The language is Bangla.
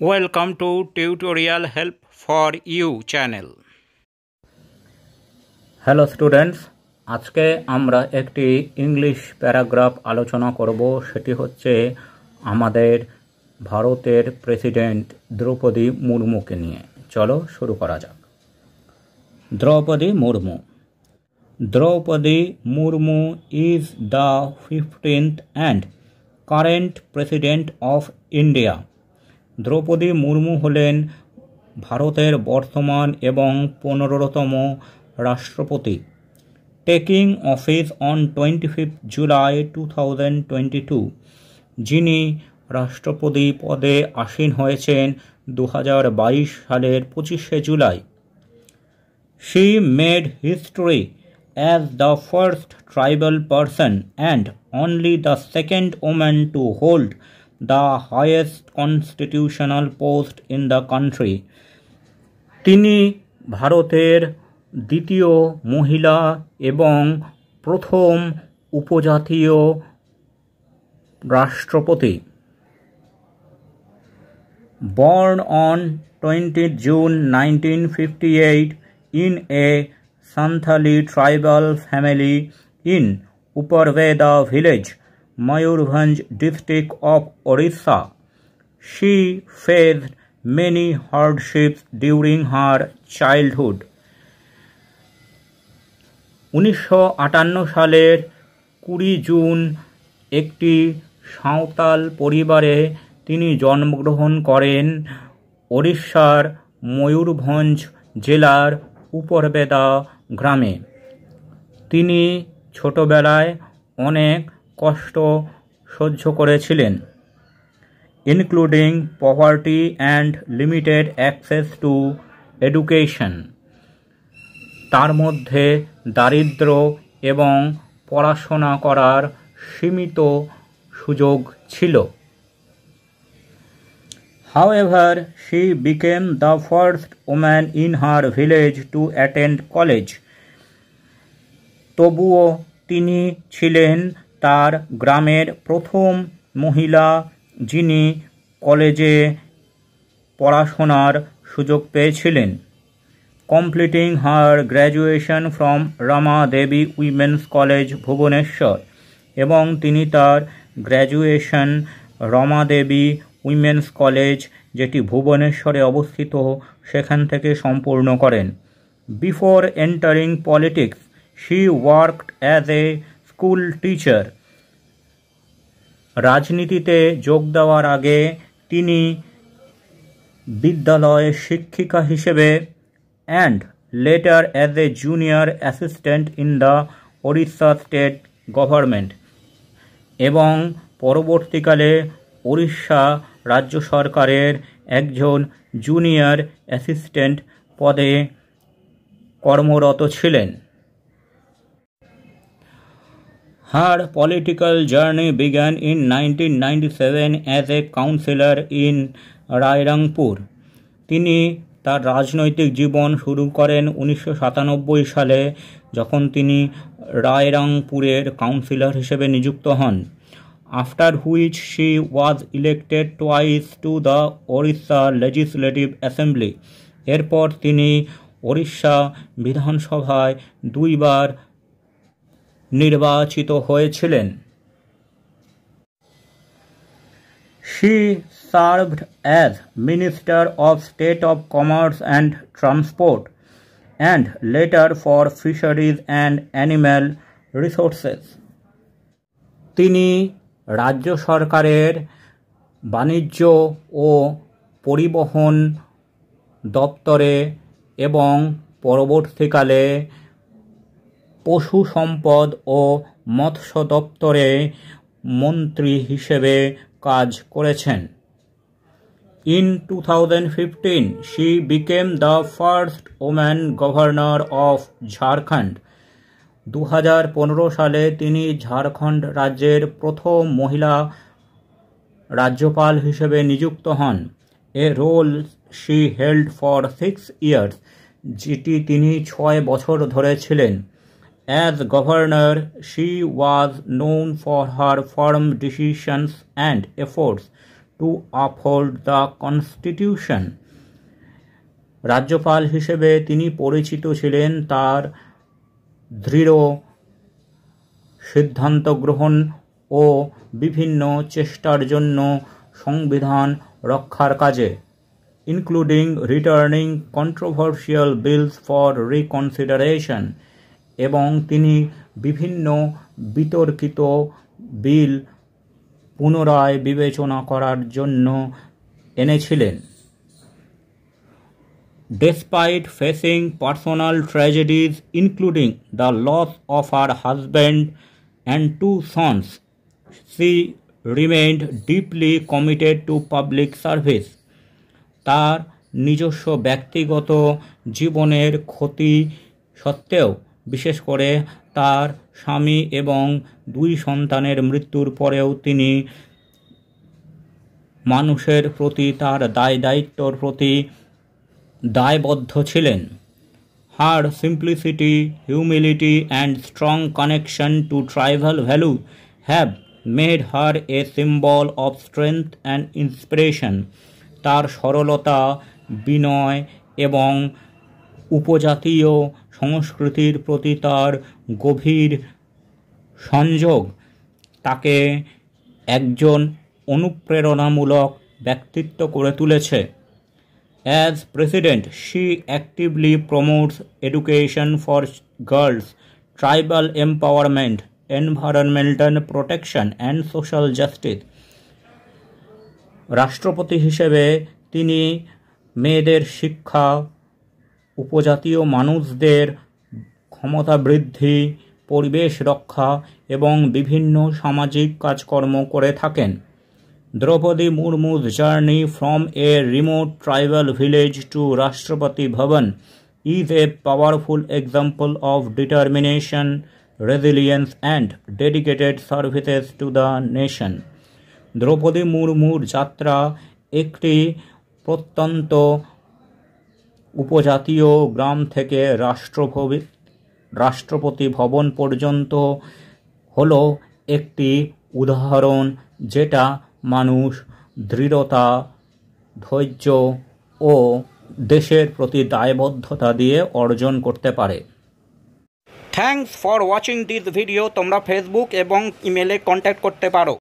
Welcome to Tutorial Help for You channel. Hello students, আজকে আমরা একটি ইংলিশ প্যারাগ্রাফ আলোচনা করব। সেটি হচ্ছে আমাদের ভারতের প্রেসিডেন্ট দ্রৌপদী মুর্মুকে নিয়ে। চলো শুরু করা যাক। Draupadi Murmu. Draupadi Murmu is the 15th and current President of India. Draupadi Murmu হলেন ভারতের বর্তমান এবং 15তম রাষ্ট্রপতি। টেকিং অফিস অন 25 জুলাই 2022, যিনি রাষ্ট্রপতি পদে আসীন হয়েছেন 2022 সালের 25শে July. She made history as the first tribal person and only the second woman to hold the highest constitutional post in the country. তিনি ভারতের দ্বিতীয় মহিলা এবং প্রথম উপজাতীয় রাষ্ট্রপতি। Born on 20 June 1958 in a Santhali tribal family in Uparveda village, Mayurbhanj district of Orissa, she faced many hardships during her childhood. 1958 সালের 20 জুন একটি সাঁওতাল পরিবারে তিনি জন্মগ্রহণ করেন ওড়িশার ময়ূরভঞ্জ জেলার উপরবেদা গ্রামে। তিনি ছোটবেলায় অনেক কষ্ট সহ্য করেছিলেন, including poverty and limited access to education. তার মধ্যে দারিদ্র্য এবং পড়াশোনা করার সীমিত সুযোগ ছিল। However, she became the first woman in her village to attend college. তবুও তিনি ছিলেন তার গ্রামের প্রথম মহিলা যিনি কলেজে পড়াশোনার সুযোগ পেয়েছিলেন। Completing her graduation from Rama Devi Women's College, Bhubaneswar, এবং তিনি তার গ্র্যাজুয়েশন রমা দেবী উইমেন্স কলেজ, যেটি ভুবনেশ্বরে অবস্থিত, সেখান থেকে সম্পূর্ণ করেন। Before entering politics, she worked as a school teacher. রাজনীতিতে যোগ দেওয়ার আগে তিনি বিদ্যালয়ে শিক্ষিকা হিসেবে and later as a junior assistant in the Orissa state government, এবং পরবর্তীকালে ওড়িশা রাজ্য সরকারের একজন জুনিয়র অ্যাসিস্ট্যান্ট পদে কর্মরত ছিলেন। Her political journey began in 1997 as a councillor in Rairangpur. তিনি তার রাজনৈতিক জীবন শুরু করেন 1997 সালে, যখন তিনি রায়রংপুরের কাউন্সিলর হিসেবে নিযুক্ত হন। After which she was elected twice to the Odisha legislative assembly. এরপর তিনি ওড়িশা বিধানসভায় 2 বার নির্বাচিত হয়েছিলেন। She served as Minister of State of Commerce and Transport and later for Fisheries and Animal Resources. তিনি রাজ্য সরকারের বাণিজ্য ও পরিবহন দপ্তরে এবং পরবর্তীকালে পশু সম্পদ ও মৎস্য দপ্তরে মন্ত্রী হিসেবে কাজ করেছেন। In 2015, she became the first woman governor of Jharkhand. 2015 সালে তিনি ঝাড়খণ্ড রাজ্যের প্রথম মহিলা রাজ্যপাল হিসেবে নিযুক্ত হন। এ role she held for 6 years, যেটি তিনি 6 বছর ধরে ছিলেন। As governor, she was known for her firm decisions and efforts to uphold the Constitution. রাজ্যপাল হিসেবে তিনি পরিচিত ছিলেন তার দৃঢ় সিদ্ধান্ত গ্রহণ ও বিভিন্ন চেষ্টার জন্য সংবিধান রক্ষার কাজে, including returning controversial bills for reconsideration, এবং তিনি বিভিন্ন বিতর্কিত বিল পুনরায় বিবেচনা করার জন্য এনেছিলেন। Despite facing personal tragedies including the loss of her husband and 2 sons, she remained deeply committed to public service. তার নিজস্ব ব্যক্তিগত জীবনের ক্ষতি সত্ত্বেও, বিশেষ করে তার স্বামী এবং 2 সন্তানের মৃত্যুর পরেও তিনি মানুষের প্রতি তার দায়িত্বর প্রতি দায়বদ্ধ ছিলেন। Her simplicity, humility and strong connection to tribal value have made her a symbol of strength and inspiration. তার সরলতা, বিনয় এবং উপজাতীয় সংস্কৃতির প্রতি তার গভীর সংযোগ তাকে একজন অনুপ্রেরণামূলক ব্যক্তিত্ব করে তুলেছে। As president, she actively promotes education for girls, tribal empowerment, environmental protection and social justice. রাষ্ট্রপতি হিসেবে তিনি মেয়েদের শিক্ষা, উপজাতীয় মানুষদের ক্ষমতা বৃদ্ধি, পরিবেশ রক্ষা এবং বিভিন্ন সামাজিক কাজকর্ম করে থাকেন। Draupadi Murmu's journey from a remote tribal village to Rashtrapati Bhavan is a powerful example of determination, resilience and dedicated services to the nation. Draupadi মুর্মুর যাত্রা একটি প্রত্যন্ত উপজাতীয় গ্রাম থেকে রাষ্ট্রপতি ভবন পর্যন্ত হলো একটি উদাহরণ যেটা মানুষ দৃঢ়তা, ধৈর্য ও দেশের প্রতি দায়বদ্ধতা দিয়ে অর্জন করতে পারে। Thanks for watching this video. তোমরা ফেসবুক এবং ইমেলে কন্ট্যাক্ট করতে পারো।